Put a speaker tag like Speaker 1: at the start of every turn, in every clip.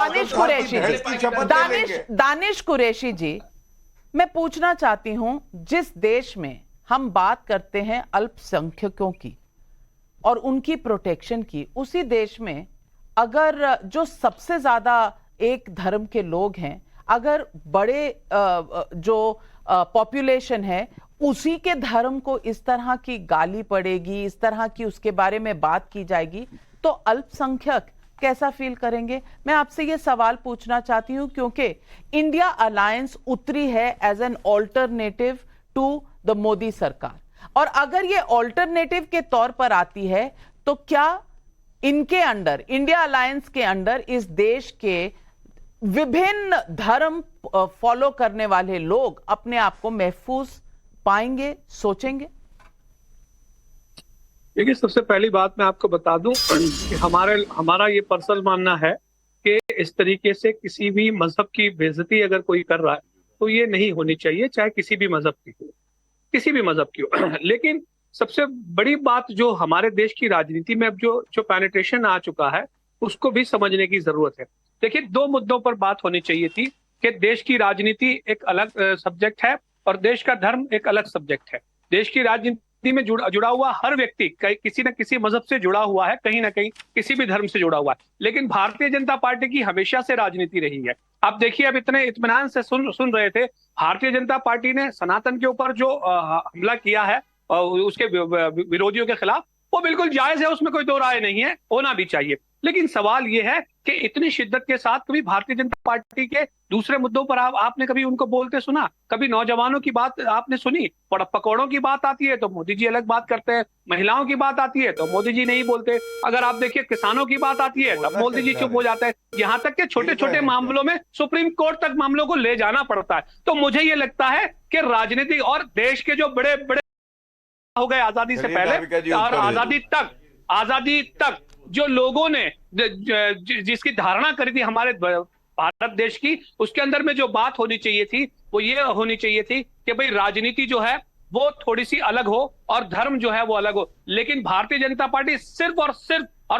Speaker 1: दानिश कुरैशी जी, दानिश कुरैशी जी, मैं पूछना चाहती हूं, जिस देश में हम बात करते हैं अल्पसंख्यकों की और उनकी प्रोटेक्शन की, उसी देश में अगर जो सबसे ज्यादा एक धर्म के लोग हैं, अगर बड़े जो पॉपुलेशन है उसी के धर्म को इस तरह की गाली पड़ेगी, इस तरह की उसके बारे में बात की जाएगी, तो अल्पसंख्यक कैसा फील करेंगे? मैं आपसे ये सवाल पूछना चाहती हूं क्योंकि इंडिया अलायंस उतरी है as an alternative to the Modi सरकार, और अगर ये ऑल्टरनेटिव के तौर पर आती है तो क्या इनके अंडर, इंडिया अलायंस के अंडर, इस देश के विभिन्न धर्म फॉलो करने वाले लोग अपने आप को महफूज पाएंगे, सोचेंगे?
Speaker 2: देखिए, सबसे पहली बात मैं आपको बता दूं कि हमारा ये पर्सनल मानना है कि इस तरीके से किसी भी मजहब की बेइज्जती अगर कोई कर रहा है तो ये नहीं होनी चाहिए, चाहे किसी भी मजहब की हो, किसी भी मजहब की हो। लेकिन सबसे बड़ी बात जो हमारे देश की राजनीति में अब जो पेनिट्रेशन आ चुका है उसको भी समझने की जरूरत है। देखिए, दो मुद्दों पर बात होनी चाहिए थी कि देश की राजनीति एक अलग सब्जेक्ट है और देश का धर्म एक अलग सब्जेक्ट है। देश की राजनीति में जुड़ा हुआ हर व्यक्ति किसी न किसी मजहब से जुड़ा हुआ है, कहीं ना कहीं किसी भी धर्म से जुड़ा हुआ है। लेकिन भारतीय जनता पार्टी की हमेशा से राजनीति रही है। आप देखिए, अब इतने इत्मीनान से सुन रहे थे, भारतीय जनता पार्टी ने सनातन के ऊपर जो हमला किया है उसके विरोधियों के खिलाफ, वो बिल्कुल जायज है, उसमें कोई दो राय नहीं है, होना भी चाहिए। लेकिन सवाल ये है कि इतनी शिद्दत के साथ कभी भारतीय जनता पार्टी के दूसरे मुद्दों पर आपने कभी उनको बोलते सुना? कभी नौजवानों की बात आपने सुनी? पकौड़ों की बात आती है तो मोदी जी अलग बात करते हैं, महिलाओं की बात आती है तो मोदी जी नहीं बोलते, अगर आप देखिए किसानों की बात आती है तब मोदी जी चुप हो जाते हैं, यहाँ तक के छोटे छोटे मामलों में सुप्रीम कोर्ट तक मामलों को ले जाना पड़ता है। तो मुझे ये लगता है कि राजनीति और देश के जो बड़े बड़े हो गए आजादी से पहले और आजादी तक जो लोगों ने जिसकी धारणा करी थी हमारे भारत देश की, उसके अंदर में जो बात होनी चाहिए थी वो ये होनी चाहिए थी कि भाई राजनीति जो है वो थोड़ी सी अलग हो और धर्म जो है वो अलग हो। लेकिन भारतीय जनता पार्टी सिर्फ और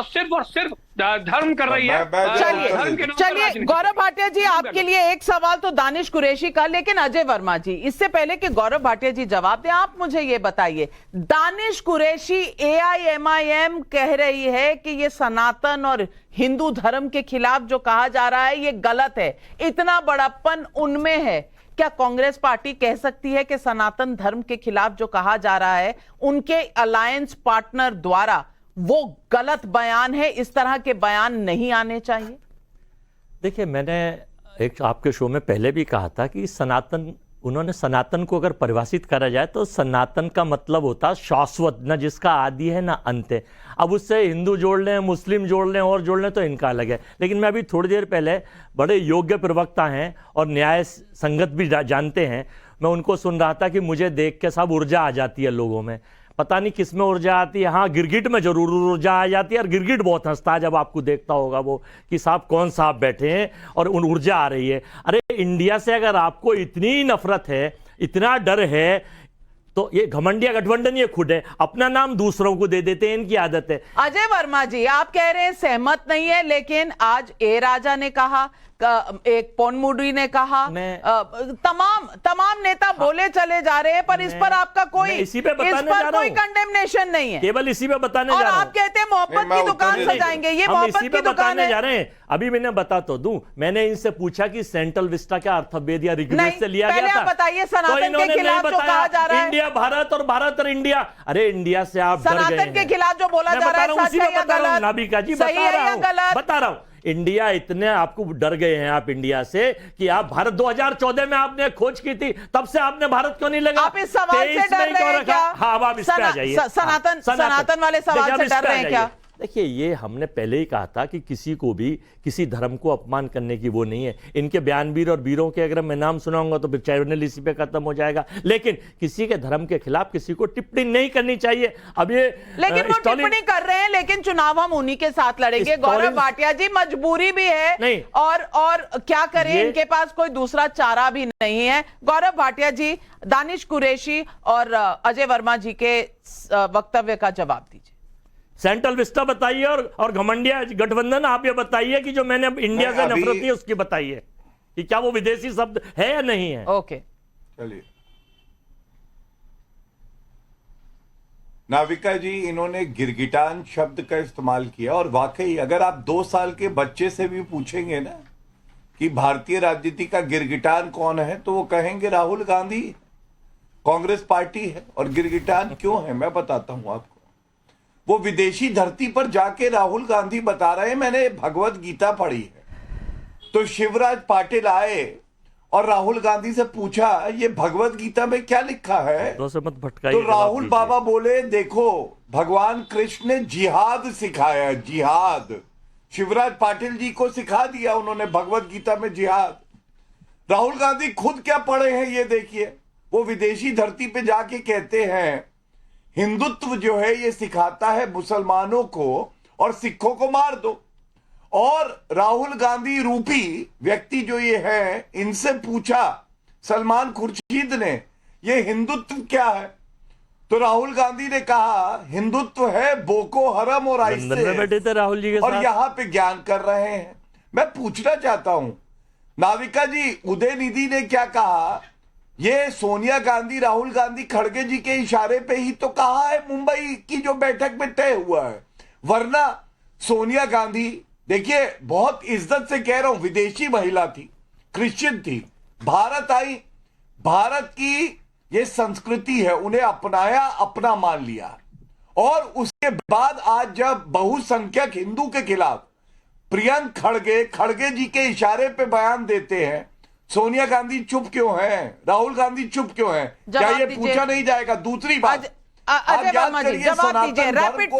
Speaker 2: सिर्फ धर्म कर रही है।
Speaker 1: चलिए गौरव भाटिया जी, आपके लिए एक सवाल तो दानिश कुरैशी का, लेकिन अजय वर्मा जी, इससे पहले कि गौरव भाटिया जी जवाब दें, आप मुझे ये बताइए, दानिश कुरैशी AIMIM कह रही है कि ये सनातन और हिंदू धर्म के खिलाफ जो कहा जा रहा है ये गलत है, इतना बड़प्पन उनमें है। क्या कांग्रेस पार्टी कह सकती है कि सनातन धर्म के खिलाफ जो कहा जा रहा है उनके अलायंस पार्टनर द्वारा वो गलत बयान है, इस तरह के बयान नहीं आने चाहिए?
Speaker 3: देखिए, मैंने एक आपके शो में पहले भी कहा था कि उन्होंने सनातन को अगर परिभाषित करा जाए तो सनातन का मतलब होता है शाश्वत, न जिसका आदि है ना अंत है। अब उससे हिंदू जोड़ लें, मुस्लिम जोड़ लें और जोड़ लें तो इनका अलग है। लेकिन मैं अभी थोड़ी देर पहले, बड़े योग्य प्रवक्ता हैं और न्याय संगत भी जानते हैं, मैं उनको सुन रहा था कि मुझे देख के सब ऊर्जा आ जाती है लोगों में। पता नहीं किस में ऊर्जा आती है, हाँ गिरगिट में जरूर ऊर्जा आ जाती है, और गिरगिट बहुत हंसता है जब आपको देखता होगा वो कि साहब कौन साहब बैठे हैं और उन ऊर्जा आ रही है। अरे इंडिया से अगर आपको इतनी नफरत है, इतना डर है, तो ये घमंडिया गठबंधन ये खुद है, अपना नाम दूसरों को दे देते हैं, इनकी आदत है।
Speaker 1: अजय वर्मा जी, आप कह रहे हैं सहमत नहीं है, लेकिन आज ए राजा ने कहा, एक पोनमुडी ने कहा, तमाम नेता बोले चले जा रहे हैं, पर इस पर आपका कोई कंडेमनेशन नहीं है,
Speaker 3: केवल इसी पे बताने जा रहा हूं।
Speaker 1: आप कहते हैं मोहब्बत की दुकान सजाएंगे, ये मोहब्बत की दुकान है।
Speaker 3: जा रहे हैं। अभी मैंने बता तो दूं, मैंने इनसे पूछा कि सेंट्रल विस्टा क्या अर्थवेद या ऋग्वेद से लिया गया था?
Speaker 1: बताइए, सनातन के खिलाफ जो कहा जा रहा है,
Speaker 3: इंडिया भारत और भारत और इंडिया, अरे इंडिया से आप
Speaker 1: सनातन के खिलाफ जो बोला जा रहा है, सच है या गलत?
Speaker 3: नाबिका जी, बता रहा हूं, इंडिया इतने आपको डर गए हैं आप इंडिया से कि आप भारत 2014 में आपने खोज की थी, तब से आपने भारत क्यों नहीं लगा?
Speaker 1: आप इस सवाल से डर रहे हैं क्या?
Speaker 3: हाँ, अब आप इस पे आ जाइए।
Speaker 1: सनातन वाले सवाल से डर रहे हैं क्या?
Speaker 3: देखिए, ये हमने पहले ही कहा था कि किसी को भी किसी धर्म को अपमान करने की वो नहीं है। इनके बयानवीर और वीरों के अगर मैं नाम सुनाऊंगा तो फिर चैनल इसी पे खत्म हो जाएगा। लेकिन किसी के धर्म के खिलाफ किसी को टिप्पणी नहीं करनी चाहिए। अब ये
Speaker 1: लेकिन वो टिप्पणी कर रहे हैं, लेकिन चुनाव हम उन्हीं के साथ लड़ेंगे। गौरव भाटिया जी, मजबूरी भी है नहीं, और क्या करें, इनके पास कोई दूसरा चारा भी नहीं है। गौरव भाटिया जी, दानिश कुरैशी और अजय वर्मा जी के वक्तव्य का जवाब दीजिए।
Speaker 3: सेंट्रल विस्टा बताइए और घमंडिया गठबंधन आप ये बताइए कि जो मैंने अब इंडिया से नफरत है उसकी बताइए कि क्या वो विदेशी शब्द है या नहीं है।
Speaker 1: ओके,
Speaker 4: चलिए नाविका जी, इन्होंने गिरगिटान शब्द का इस्तेमाल किया और वाकई अगर आप 2 साल के बच्चे से भी पूछेंगे ना कि भारतीय राजनीति का गिरगिटान कौन है तो वो कहेंगे राहुल गांधी, कांग्रेस पार्टी है। और गिरगिटान क्यों है मैं बताता हूं आपको। वो विदेशी धरती पर जाके राहुल गांधी बता रहे हैं मैंने भगवत गीता पढ़ी है। तो शिवराज पाटिल आए और राहुल गांधी से पूछा ये भगवत गीता में क्या लिखा है,
Speaker 3: तो मत भटकाइए।
Speaker 4: तो राहुल बाबा बोले देखो भगवान कृष्ण ने जिहाद सिखाया, जिहाद शिवराज पाटिल जी को सिखा दिया उन्होंने भगवत गीता में जिहाद। राहुल गांधी खुद क्या पढ़े हैं ये देखिए। वो विदेशी धरती पे जाके कहते हैं हिंदुत्व जो है ये सिखाता है मुसलमानों को और सिखों को मार दो। और राहुल गांधी रूपी व्यक्ति जो ये है इनसे पूछा सलमान खुर्शीद ने ये हिंदुत्व क्या है, तो राहुल गांधी ने कहा हिंदुत्व है बोको हरम और
Speaker 3: लंदन में बैठे थे राहुल जी के
Speaker 4: और
Speaker 3: साथ।
Speaker 4: यहां पे ज्ञान कर रहे हैं। मैं पूछना चाहता हूं नाविका जी, उदयनिधि ने क्या कहा, ये सोनिया गांधी राहुल गांधी खड़गे जी के इशारे पे ही तो कहा है मुंबई की जो बैठक में तय हुआ है, वरना सोनिया गांधी देखिए बहुत इज्जत से कह रहा हूं विदेशी महिला थी, क्रिश्चियन थी, भारत आई, भारत की ये संस्कृति है उन्हें अपनाया, अपना मान लिया। और उसके बाद आज जब बहुसंख्यक हिंदू के खिलाफ प्रियंक खड़गे जी के इशारे पे बयान देते हैं, सोनिया गांधी चुप क्यों है, राहुल गांधी चुप क्यों है, क्या ये पूछा नहीं जाएगा? दूसरी बात
Speaker 1: अजय वर्मा जी जवाब दीजिए, रैपिड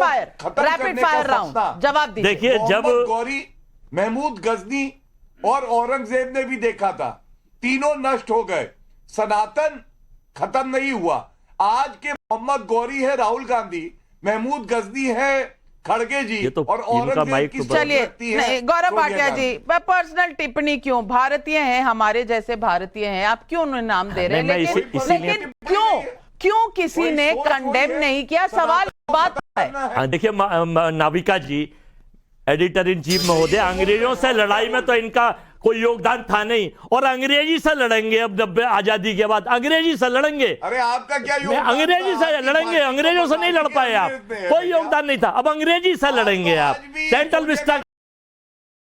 Speaker 1: फायर राउंड जवाब दीजिए।
Speaker 3: देखिए जब
Speaker 4: गौरी, महमूद गजनी और औरंगजेब ने भी देखा था, तीनों नष्ट हो गए, सनातन खत्म नहीं हुआ। आज के मोहम्मद गौरी है राहुल गांधी, महमूद गजनी है खड़गे जी
Speaker 3: तो
Speaker 4: और औरंगजेब की
Speaker 1: चलिए गौरव भाटिया जी पर्सनल टिप्पणी क्यों, भारतीय हैं हमारे जैसे भारतीय हैं, आप क्यों उन्हें नाम दे रहे हैं? लेकिन क्यों किसी ने कंडेम नहीं किया? सवाल बात है।
Speaker 3: देखिए नाविका जी, एडिटर इन चीफ महोदय, अंग्रेजों से लड़ाई में तो इनका कोई योगदान था नहीं और अंग्रेजी से लड़ेंगे अब आजादी के बाद, अंग्रेजी से लड़ेंगे।
Speaker 4: अरे आपका क्या योगदान?
Speaker 3: अंग्रेजी से लड़ेंगे, अंग्रेजों से नहीं लड़ पाए आप, कोई योगदान नहीं था, अब अंग्रेजी से लड़ेंगे आप, सेंट्रल विस्टा।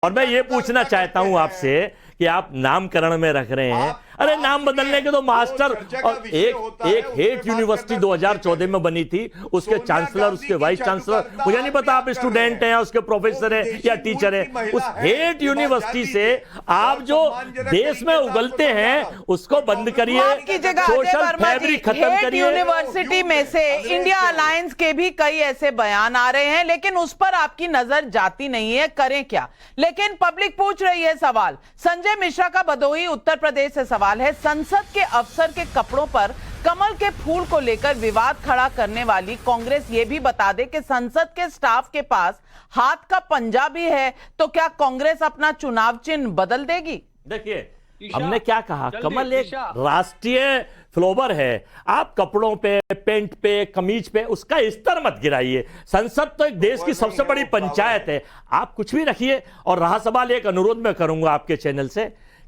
Speaker 3: और मैं ये पूछना चाहता हूं आपसे कि आप नामकरण में रख रहे हैं, अरे नाम बदलने के तो मास्टर, और एक हेट यूनिवर्सिटी 2014 में बनी थी, उसके चांसलर, उसके वाइस चांसलर, मुझे नहीं पता आप स्टूडेंट हैं, उसके प्रोफेसर हैं या टीचर हैं, उस हेट यूनिवर्सिटी से आप जो देश में उगलते हैं उसको बंद करिए, सोशल फैब्रिक खत्म करिए।
Speaker 1: यूनिवर्सिटी में से इंडिया अलायंस के भी कई ऐसे बयान आ रहे हैं, लेकिन उस पर आपकी नजर जाती नहीं है, करें क्या? लेकिन पब्लिक पूछ रही है सवाल। संजय मिश्रा का भदोही उत्तर प्रदेश से सवाल है, संसद के अफसर के कपड़ों पर कमल के फूल को लेकर विवाद खड़ा करने वाली कांग्रेस ये भी बता दे कि संसद के स्टाफ के पास हाथ का पंजा भी है, तो क्या कांग्रेस अपना चुनाव चिन्ह बदल देगी?
Speaker 3: देखिए हमने क्या कहा, कमल एक राष्ट्रीय फ्लोवर है, आप कपड़ों पे, पेंट पे, कमीज पे उसका स्तर मत गिराइए। संसद तो एक देश की सबसे बड़ी पंचायत है, आप कुछ भी रखिए। और रहा सवाल, एक अनुरोध मैं करूंगा आपके चैनल से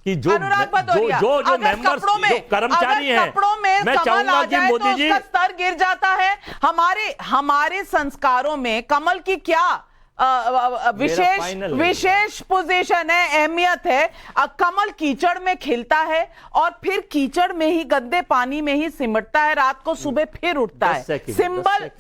Speaker 3: कि जो मेंबर्स, जो कर्मचारी हैं, मैं चाहूंगा कि मोदी जी,
Speaker 1: स्तर गिर जाता है। हमारे संस्कारों में कमल की क्या विशेष पोजीशन है, अहमियत है? कमल कीचड़ में खिलता है और फिर कीचड़ में ही, गंदे पानी में ही सिमटता है, रात को सुबह फिर उठता है।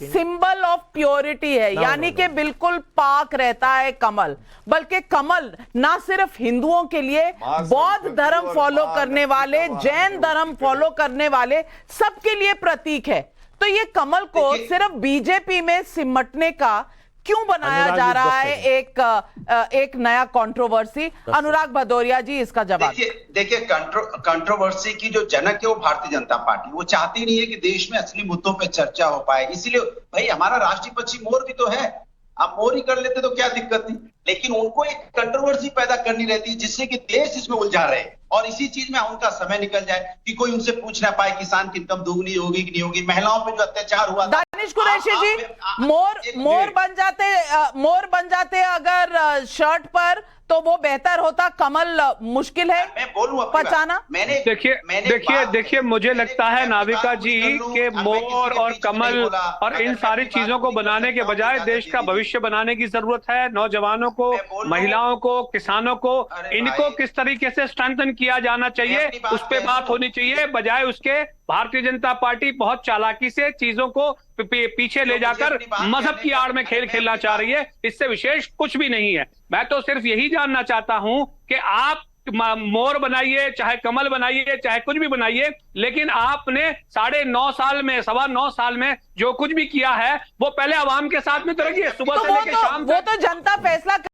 Speaker 1: सिंबल ऑफ प्योरिटी है, यानी कि बिल्कुल पाक रहता है कमल। बल्कि कमल ना सिर्फ हिंदुओं के लिए, बौद्ध धर्म फॉलो करने वाले, जैन धर्म फॉलो करने वाले सबके लिए प्रतीक है। तो ये कमल को सिर्फ बीजेपी में सिमटने का क्यों बनाया जा रहा है एक नया कंट्रोवर्सी? अनुराग भदौरिया जी इसका जवाब।
Speaker 5: देखिए कंट्रोवर्सी की जो जनक है वो भारतीय जनता पार्टी, वो चाहती नहीं है कि देश में असली मुद्दों पे चर्चा हो पाए। इसीलिए भाई हमारा राष्ट्रीय पक्षी मोर भी तो है, आप मोर ही कर लेते तो क्या दिक्कत थी, लेकिन उनको एक कंट्रोवर्सी पैदा करनी रहती है जिससे कि देश इसमें उलझा रहे और इसी चीज में उनका समय निकल जाए कि कोई उनसे पूछ ना पाए किसान की इनकम दुगनी होगी कि नहीं होगी, महिलाओं पे जो अत्याचार हुआ था।
Speaker 1: दानिश कुरैशी जी, मोर बन जाते अगर शर्ट पर तो वो बेहतर होता, कमल मुश्किल है
Speaker 5: मैं बोलूं
Speaker 1: पचाना।
Speaker 2: देखिए मुझे लगता है नाविका जी के मोर और कमल और इन सारी चीजों को बनाने के बजाय देश का भविष्य बनाने की जरूरत है। नौजवानों को, महिलाओं को, किसानों को, इनको किस तरीके से स्ट्रेंथन किया जाना चाहिए उस पर बात होनी चाहिए। बजाय उसके भारतीय जनता पार्टी बहुत चालाकी से चीजों को पीछे ले जाकर मजहब की आड़ में खेल खेलना चाह रही है। इससे विशेष कुछ भी नहीं है। मैं तो सिर्फ यही जानना चाहता हूं कि आप मोर बनाइए, चाहे कमल बनाइए, चाहे कुछ भी बनाइए, लेकिन आपने 9.5 साल में, 9.25 साल में जो कुछ भी किया है वो पहले आवाम के साथ में तो रखिए, सुबह से लेकर शाम तक।
Speaker 1: वो तो जनता फैसला